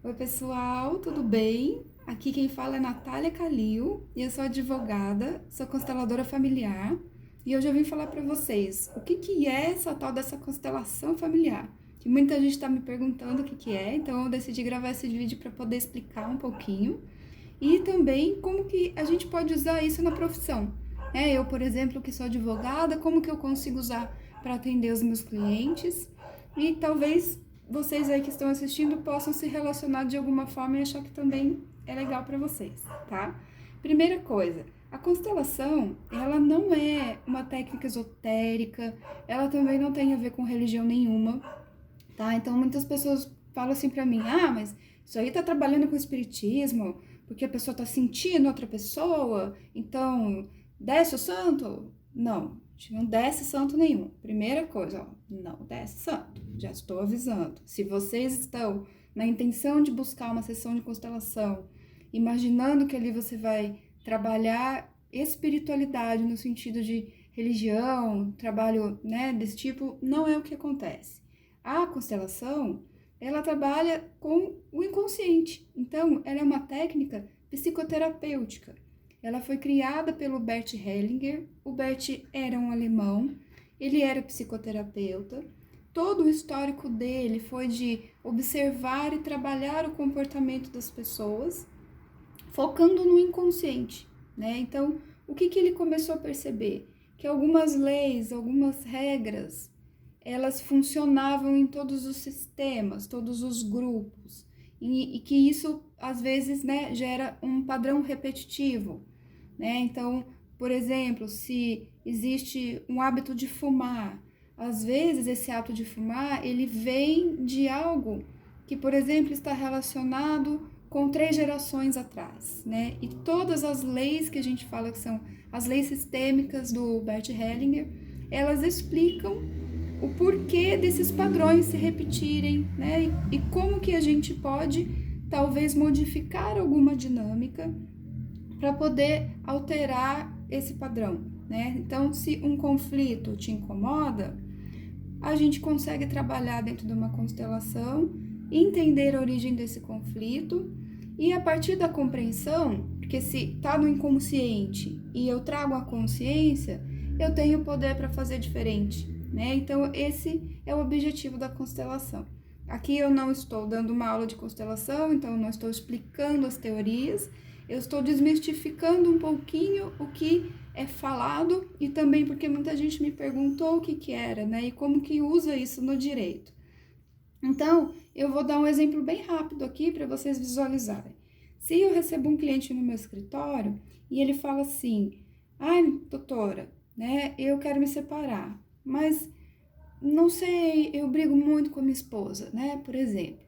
Oi, pessoal, tudo bem? Aqui quem fala é Natália Calil e eu sou advogada, sou consteladora familiar e hoje eu vim falar para vocês o que é essa tal dessa constelação familiar. Que muita gente está me perguntando o que é, então eu decidi gravar esse vídeo para poder explicar um pouquinho e também como que a gente pode usar isso na profissão. Eu, por exemplo, que sou advogada, como que eu consigo usar para atender os meus clientes e talvez vocês aí que estão assistindo possam se relacionar de alguma forma e achar que também é legal para vocês, tá? Primeira coisa, a constelação, ela não é uma técnica esotérica, ela também não tem a ver com religião nenhuma, tá? Então muitas pessoas falam assim para mim: "Ah, mas isso aí tá trabalhando com espiritismo, porque a pessoa tá sentindo outra pessoa, então desce o santo?" Não, não desce santo nenhum. Primeira coisa, ó, não desce santo. Já estou avisando. Se vocês estão na intenção de buscar uma sessão de constelação, imaginando que ali você vai trabalhar espiritualidade no sentido de religião, trabalho, né, desse tipo, não é o que acontece. A constelação, ela trabalha com o inconsciente. Então, ela é uma técnica psicoterapêutica. Ela foi criada pelo Bert Hellinger. O Bert era um alemão, ele era psicoterapeuta. Todo o histórico dele foi de observar e trabalhar o comportamento das pessoas, focando no inconsciente, né? Então, o que ele começou a perceber? Que algumas leis, algumas regras, elas funcionavam em todos os sistemas, todos os grupos, e que isso, às vezes, né, gera um padrão repetitivo, né? Então, por exemplo, se existe um hábito de fumar, às vezes esse hábito de fumar, ele vem de algo que, por exemplo, está relacionado com 3 gerações atrás, né? E todas as leis que a gente fala que são as leis sistêmicas do Bert Hellinger, elas explicam o porquê desses padrões se repetirem, né? E como que a gente pode talvez modificar alguma dinâmica para poder alterar esse padrão, né? Então, se um conflito te incomoda, a gente consegue trabalhar dentro de uma constelação, entender a origem desse conflito e a partir da compreensão, porque se está no inconsciente e eu trago a consciência, eu tenho poder para fazer diferente, né? Então, esse é o objetivo da constelação. Aqui eu não estou dando uma aula de constelação, então eu não estou explicando as teorias, eu estou desmistificando um pouquinho o que é falado e também porque muita gente me perguntou o que era, né? E como que usa isso no direito. Então, eu vou dar um exemplo bem rápido aqui para vocês visualizarem. Se eu recebo um cliente no meu escritório e ele fala assim: "Ai, doutora, né, eu quero me separar, mas não sei, eu brigo muito com a minha esposa, né, por exemplo."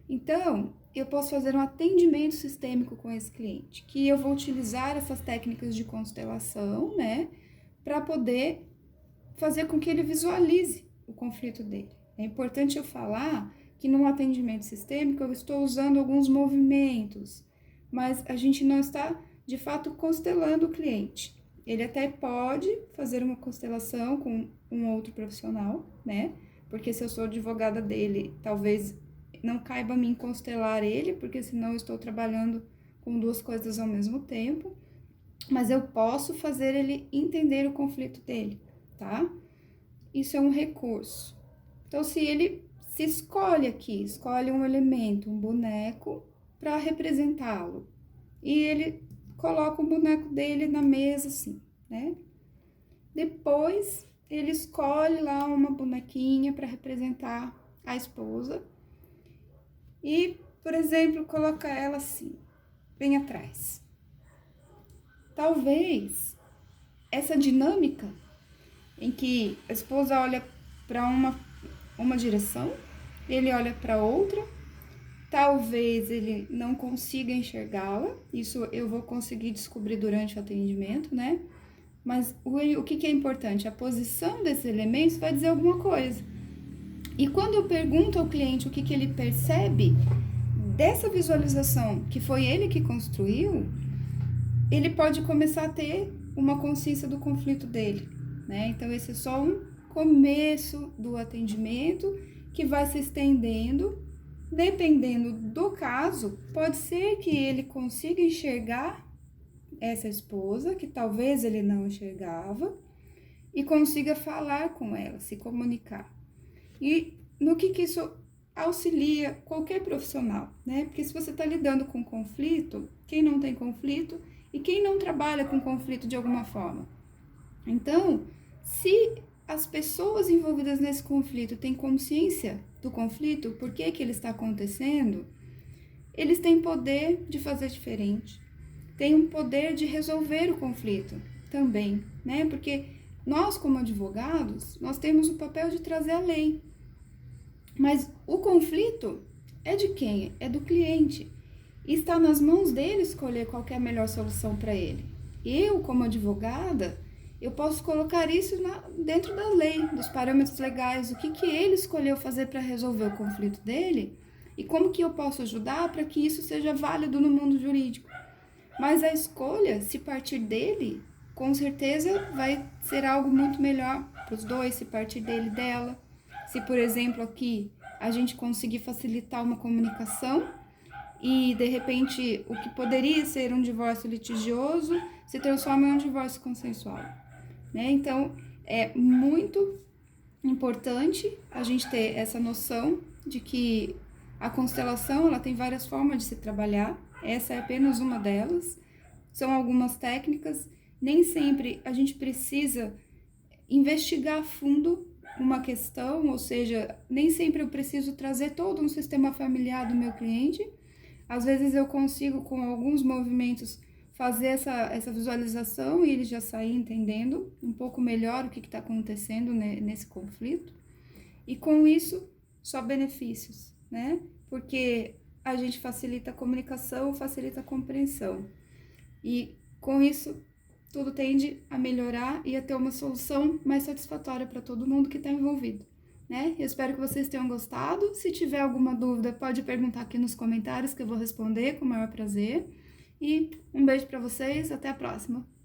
Então, eu posso fazer um atendimento sistêmico com esse cliente, que eu vou utilizar essas técnicas de constelação, né, para poder fazer com que ele visualize o conflito dele. É importante eu falar que no atendimento sistêmico eu estou usando alguns movimentos, mas a gente não está, de fato, constelando o cliente. Ele até pode fazer uma constelação com um outro profissional, né? Porque se eu sou advogada dele, talvez não caiba a mim constelar ele, porque senão eu estou trabalhando com 2 coisas ao mesmo tempo. Mas eu posso fazer ele entender o conflito dele, tá? Isso é um recurso. Então, se ele se escolhe aqui, escolhe um elemento, um boneco, para representá-lo, e ele coloca o boneco dele na mesa, assim, né? Depois, ele escolhe lá uma bonequinha para representar a esposa e, por exemplo, coloca ela assim, bem atrás. Talvez essa dinâmica em que a esposa olha para uma direção, ele olha para outra, talvez ele não consiga enxergá-la, isso eu vou conseguir descobrir durante o atendimento, né? Mas o que é importante? A posição desses elementos vai dizer alguma coisa. E quando eu pergunto ao cliente o que ele percebe dessa visualização, que foi ele que construiu, ele pode começar a ter uma consciência do conflito dele, né? Então, esse é só um começo do atendimento que vai se estendendo dependendo do caso, pode ser que ele consiga enxergar essa esposa, que talvez ele não enxergava, e consiga falar com ela, se comunicar. E no que isso auxilia qualquer profissional, né? Porque se você está lidando com conflito, quem não tem conflito e quem não trabalha com conflito de alguma forma. Então, se as pessoas envolvidas nesse conflito têm consciência do conflito, por que ele está acontecendo, eles têm poder de fazer diferente, têm um poder de resolver o conflito também, né? Porque nós, como advogados, nós temos o papel de trazer a lei, mas o conflito é de quem? É do cliente. E está nas mãos dele escolher qual é a melhor solução para ele. Eu, como advogada, eu posso colocar isso dentro da lei, dos parâmetros legais, o que ele escolheu fazer para resolver o conflito dele e como que eu posso ajudar para que isso seja válido no mundo jurídico. Mas a escolha, se partir dele, com certeza vai ser algo muito melhor para os dois, se partir dele e dela. Se, por exemplo, aqui a gente conseguir facilitar uma comunicação e, de repente, o que poderia ser um divórcio litigioso se transforma em um divórcio consensual, né? Então, é muito importante a gente ter essa noção de que a constelação ela tem várias formas de se trabalhar, essa é apenas uma delas, são algumas técnicas, nem sempre a gente precisa investigar a fundo uma questão, ou seja, nem sempre eu preciso trazer todo um sistema familiar do meu cliente. Às vezes eu consigo, com alguns movimentos, fazer essa visualização e ele já sair entendendo um pouco melhor o que está acontecendo nesse conflito. E com isso, só benefícios, né? Porque a gente facilita a comunicação, facilita a compreensão. E com isso, tudo tende a melhorar e a ter uma solução mais satisfatória para todo mundo que está envolvido, né? Eu espero que vocês tenham gostado. Se tiver alguma dúvida, pode perguntar aqui nos comentários que eu vou responder com o maior prazer. E um beijo para vocês, até a próxima!